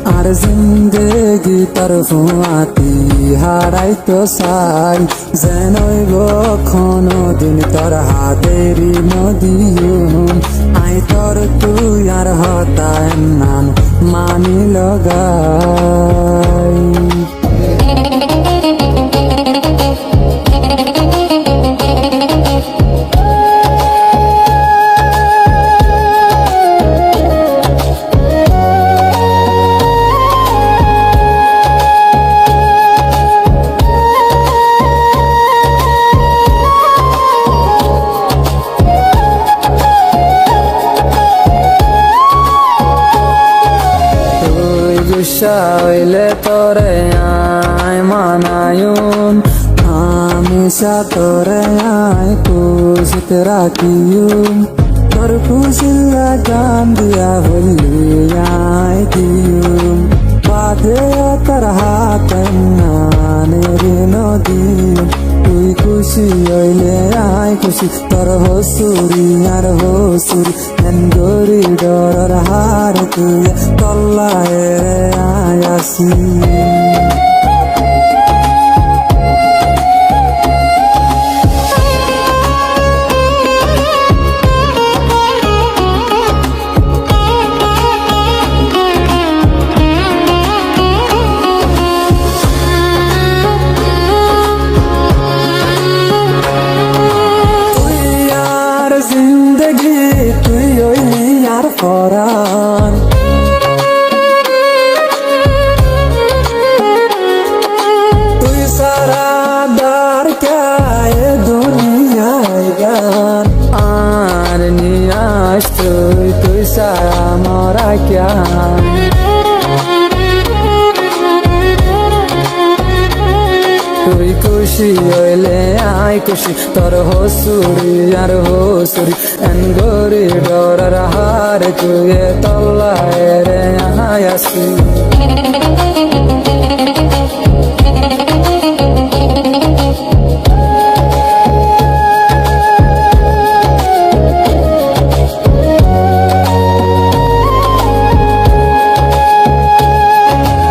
আর জিন্দেগি তোর ফুয়াতি হারাইতো চাই যেনই কোনো দিন তোর হাতেরি নদীম আই তোর তুই আর হতায় নাম মানি লগাই হইলে তোরে আয় মানায়ুন হামেশা তোরে আয় খুশিত রাখিয়ুন তোর খুশিলা গান দিয়া হইলে আয় দিয়ুন বাদে তোর হাত নানের নদী তুই খুশি হইলে আয় খুশি তোর হসুরি আর হসুরি এন গরি ডর হার তুই তল্লায় রে আয় আসি জিন্দগি তুই ওই আর ফরান তুই সারা দার কায় দুনিয়ায় গান আর নিয়াস তুই সারা মরা ক্যান তুই খুশি হইলে আয় খুশি তোর হসুরি আর হসুরি এন গরি ডরার হার তুই তল্লায় রে আয় আসি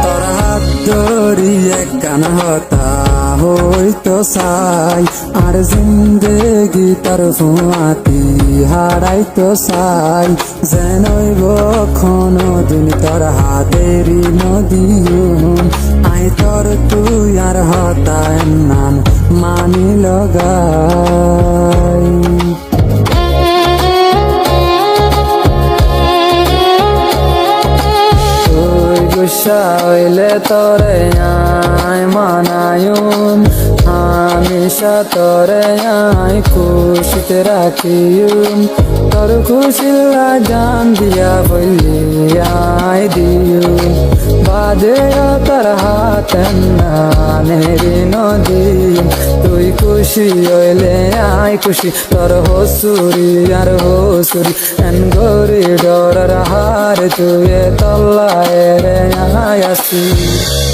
তোর হাত ধরিয়ে কান হতা হইতো চাই আর জিন্দেগি তোর ফুয়াতি হারাইতো চাই যেনই কোনো দিন তোর হাতেরি নদীম আই তোর তুই আর হতায় নাম মানি লগাই হইলে তোরে আয় মানায়ুন হামেশা তোরে আয় খুশিত রাখিয়ুন তোর খুশিলা জান দিয়া বললি আয় দিয়ুন বাদে তোর হাত নানের নদী তুই খুশি হইলে আয় খুশি তোর হসুরি আর হসুরি এন গরি ডরার হার তুই তল্লায় রে আয় আসি